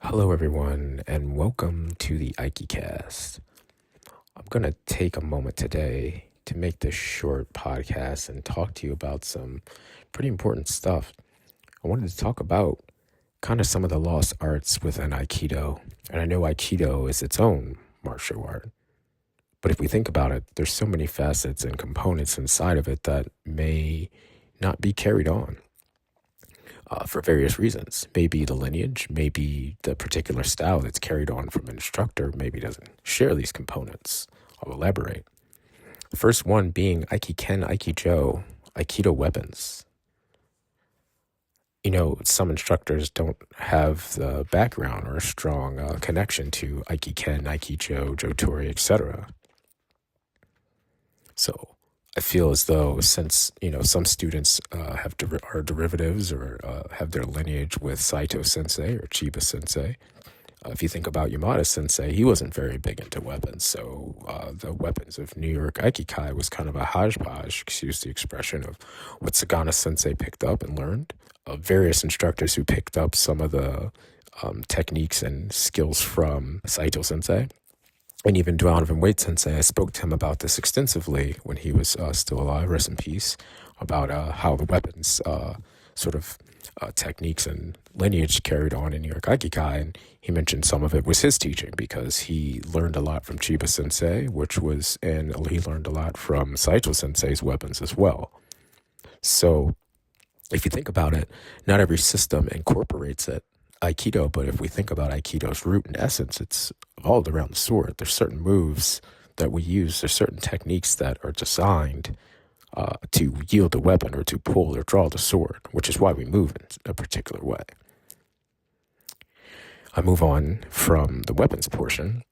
Hello, everyone, and welcome to the Aikicast. I'm going to take a moment today to make this short podcast and talk to you about some pretty important stuff. I wanted to talk about kind of some of the lost arts within Aikido. And I know Aikido is its own martial art. But if we think about it, there's so many facets and components inside of it that may not be carried on. For various reasons. Maybe the lineage, maybe the particular style that's carried on from an instructor, maybe doesn't share these components. I'll elaborate. The first one being Aikiken, Jo, Aikido weapons. Some instructors don't have the background or a strong connection to Aikiken, Jo, Jotori, etc. So I feel as though since, some students are derivatives or have their lineage with Saito Sensei or Chiba Sensei. If you think about Yamada Sensei, he wasn't very big into weapons. So the weapons of New York Aikikai was kind of a hodgepodge, excuse the expression, of what Sagana Sensei picked up and learned. Various instructors who picked up some of the techniques and skills from Saito Sensei. And even Donovan Wade Sensei, I spoke to him about this extensively when he was still alive, rest in peace, about how the weapons techniques and lineage carried on in New York Aikikai. And he mentioned some of it was his teaching because he learned a lot from Chiba Sensei, and he learned a lot from Saito Sensei's weapons as well. So if you think about it, not every system incorporates it. Aikido, but if we think about Aikido's root and essence, it's all around the sword. There's certain moves that we use. There's certain techniques that are designed to yield the weapon or to pull or draw the sword, which is why we move in a particular way. I move on from the weapons portion,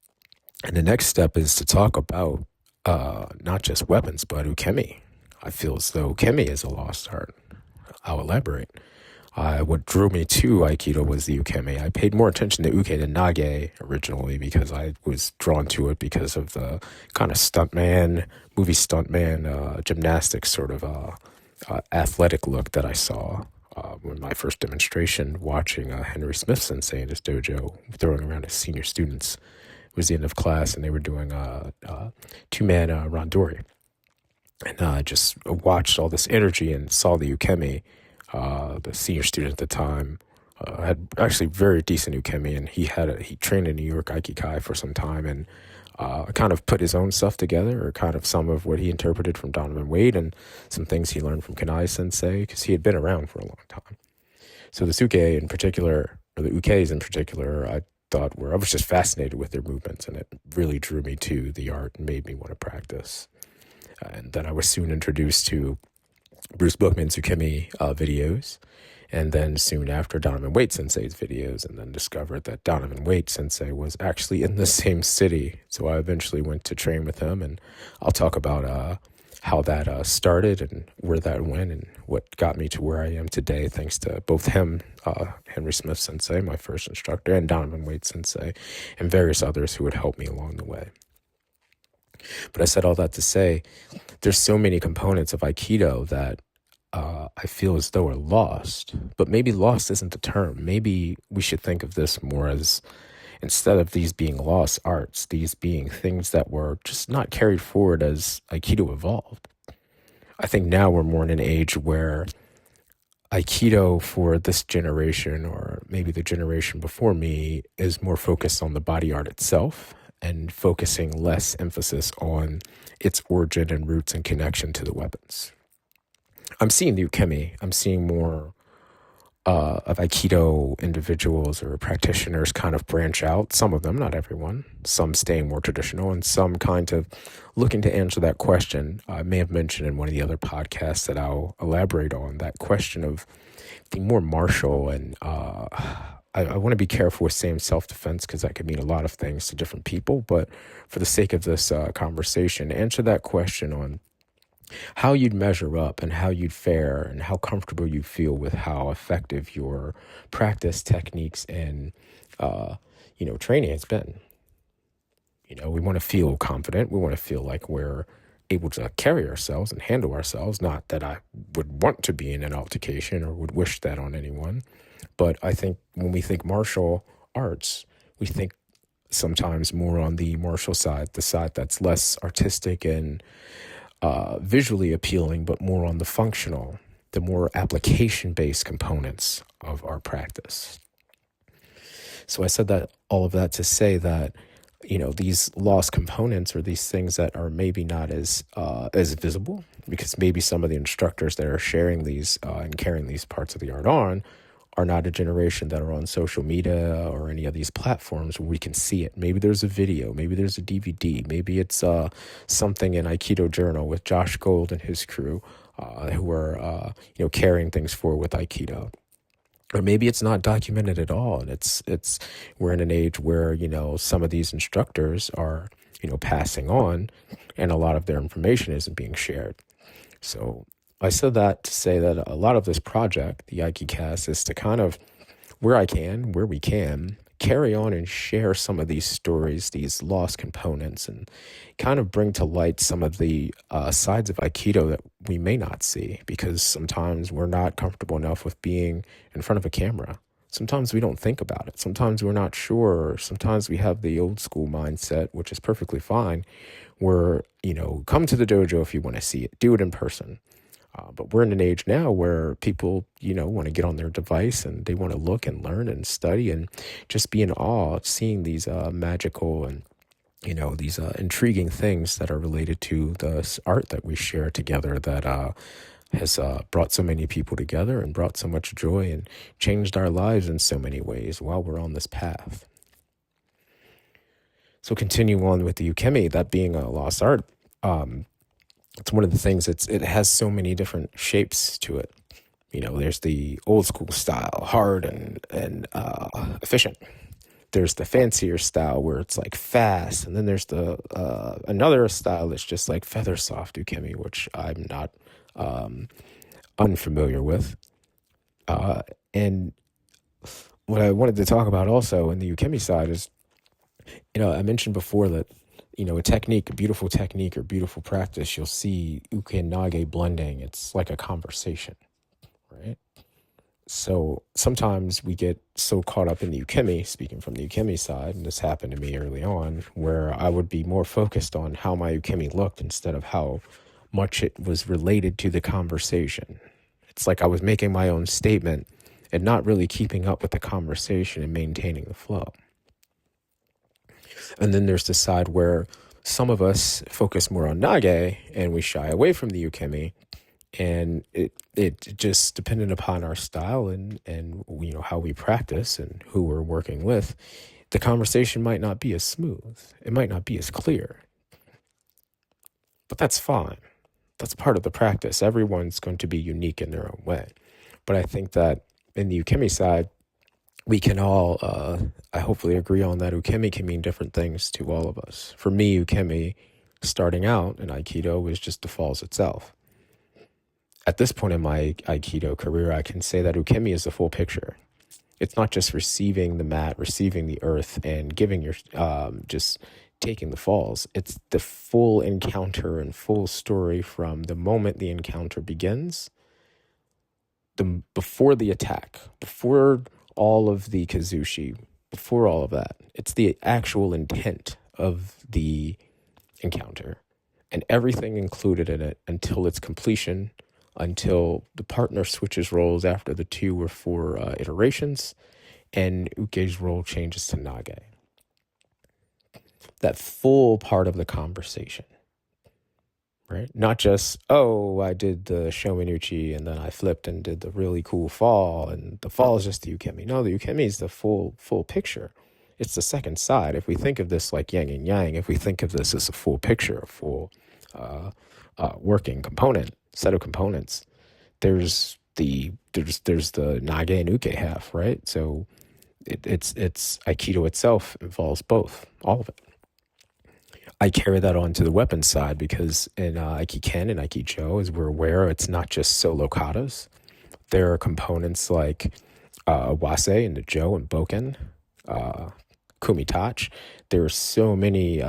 and the next step is to talk about not just weapons, but ukemi. I feel as though ukemi is a lost art. I'll elaborate. What drew me to Aikido was the ukemi. I paid more attention to uke than nage originally because I was drawn to it because of the kind of movie stuntman, gymnastics sort of athletic look that I saw when my first demonstration watching Henry Smith Sensei in his dojo throwing around his senior students. It was the end of class and they were doing two-man randori. And I just watched all this energy and saw the ukemi. The senior student at the time had actually very decent ukemi, and he trained in New York Aikikai for some time, and kind of put his own stuff together, or kind of some of what he interpreted from Donovan Wade and some things he learned from Kanai Sensei, because he had been around for a long time. So the uke in particular, or the ukes in particular, I was just fascinated with their movements, and it really drew me to the art and made me want to practice. And then I was soon introduced to Bruce Bookman's ukemi videos, and then soon after Donovan Wade Sensei's videos, and then discovered that Donovan Wade Sensei was actually in the same city. So I eventually went to train with him, and I'll talk about how that started and where that went and what got me to where I am today, thanks to both him, Henry Smith Sensei, my first instructor, and Donovan Wade Sensei, and various others who would help me along the way. But I said all that to say, there's so many components of Aikido that I feel as though are lost. But maybe lost isn't the term. Maybe we should think of this more as, instead of these being lost arts, these being things that were just not carried forward as Aikido evolved. I think now we're more in an age where Aikido for this generation, or maybe the generation before me, is more focused on the body art itself and focusing less emphasis on its origin and roots and connection to the weapons. I'm seeing the ukemi. I'm seeing more of Aikido individuals or practitioners kind of branch out. Some of them, not everyone. Some staying more traditional, and some kind of looking to answer that question. I may have mentioned in one of the other podcasts that I'll elaborate on, that question of being more martial. And I want to be careful with saying self-defense because that could mean a lot of things to different people. But for the sake of this conversation, answer that question on how you'd measure up and how you'd fare and how comfortable you feel with how effective your practice techniques and, training has been. We want to feel confident. We want to feel like we're able to carry ourselves and handle ourselves. Not that I would want to be in an altercation or would wish that on anyone. But I think when we think martial arts, we think sometimes more on the martial side, the side that's less artistic and visually appealing, but more on the functional, the more application-based components of our practice. So I said that all of that to say that, these lost components or these things that are maybe not as visible, because maybe some of the instructors that are sharing these and carrying these parts of the art on are not a generation that are on social media or any of these platforms where we can see it. Maybe there's a video, maybe there's a DVD, maybe it's something in Aikido Journal with Josh Gold and his crew who are carrying things forward with Aikido. Or maybe it's not documented at all, and it's we're in an age where some of these instructors are passing on, and a lot of their information isn't being shared. So I said that to say that a lot of this project, the Aikicast, is to kind of, where we can, carry on and share some of these stories, these lost components, and kind of bring to light some of the sides of Aikido that we may not see, because sometimes we're not comfortable enough with being in front of a camera. Sometimes we don't think about it. Sometimes we're not sure. Sometimes we have the old school mindset, which is perfectly fine, where, come to the dojo if you want to see it, do it in person. But we're in an age now where people, want to get on their device and they want to look and learn and study and just be in awe of seeing these magical and, these intriguing things that are related to the art that we share together that has brought so many people together and brought so much joy and changed our lives in so many ways while we're on this path. So continue on with the ukemi, that being a lost art. It's one of the things, it has so many different shapes to it. There's the old school style, hard and efficient. There's the fancier style where it's like fast. And then there's the another style that's just like feather soft ukemi, which I'm not unfamiliar with. And what I wanted to talk about also in the ukemi side is, I mentioned before that a beautiful technique or beautiful practice, you'll see uke and nage blending. It's like a conversation, right? So sometimes we get so caught up in the ukemi, speaking from the ukemi side, and this happened to me early on, where I would be more focused on how my ukemi looked instead of how much it was related to the conversation. It's like I was making my own statement and not really keeping up with the conversation and maintaining the flow. And then there's the side where some of us focus more on nage and we shy away from the ukemi, and it just dependent upon our style and how we practice and who we're working with, the conversation might not be as smooth. It might not be as clear. But that's fine. That's part of the practice. Everyone's going to be unique in their own way. But I think that in the ukemi side, we can all, I hopefully agree on that ukemi can mean different things to all of us. For me, ukemi, starting out in Aikido, was just the falls itself. At this point in my Aikido career, I can say that ukemi is the full picture. It's not just receiving the mat, receiving the earth, and giving just taking the falls. It's the full encounter and full story from the moment the encounter begins, before the attack, before all of the kazushi, before all of that. It's the actual intent of the encounter and everything included in it until its completion, until the partner switches roles after the 2 or 4 iterations and uke's role changes to nage. That full part of the conversation, right? Not just, I did the shomenuchi and then I flipped and did the really cool fall, and the fall is just the ukemi. No, the ukemi is the full picture. It's the second side. If we think of this like yin and yang, if we think of this as a full picture, a full working set of components, there's the nage and uke half, right? So it's Aikido itself involves both, all of it. I carry that on to the weapons side because in Aikiken and Aikijo, as we're aware, it's not just solo katas. There are components like wase and the Jo and Bokken, kumitach. There are so many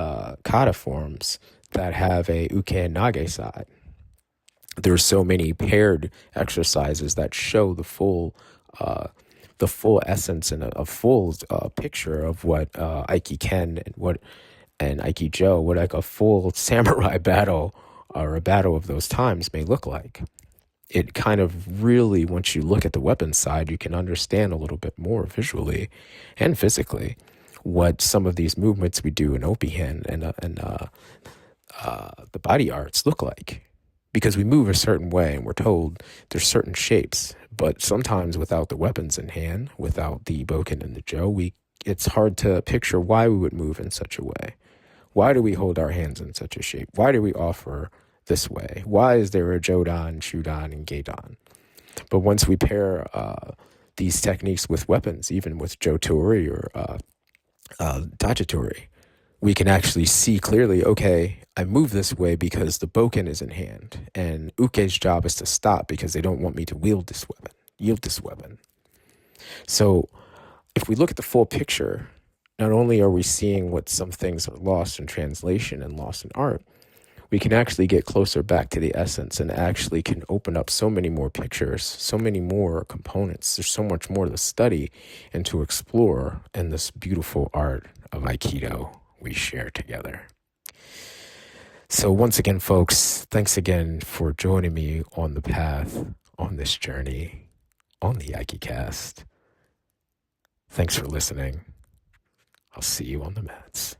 kata forms that have a uke and nage side. There are so many paired exercises that show the full the full essence and a full picture of what Aikiken and Aikido, what like a full samurai battle or a battle of those times may look like. It kind of really, once you look at the weapons side, you can understand a little bit more visually and physically what some of these movements we do in Opihen and the body arts look like. Because we move a certain way and we're told there's certain shapes, but sometimes without the weapons in hand, without the Bokken and the Jo, it's hard to picture why we would move in such a way. Why do we hold our hands in such a shape? Why do we offer this way? Why is there a Jodan, Shudan, and Geidan? But once we pair these techniques with weapons, even with Jotori or taijutsu, we can actually see clearly, okay, I move this way because the Bokken is in hand, and Uke's job is to stop because they don't want me to yield this weapon. So if we look at the full picture, not only are we seeing what some things are lost in translation and lost in art, we can actually get closer back to the essence and actually can open up so many more pictures, so many more components. There's so much more to study and to explore in this beautiful art of Aikido we share together. So once again, folks, thanks again for joining me on the path, on this journey, on the Aikicast. Thanks for listening. I'll see you on the mats.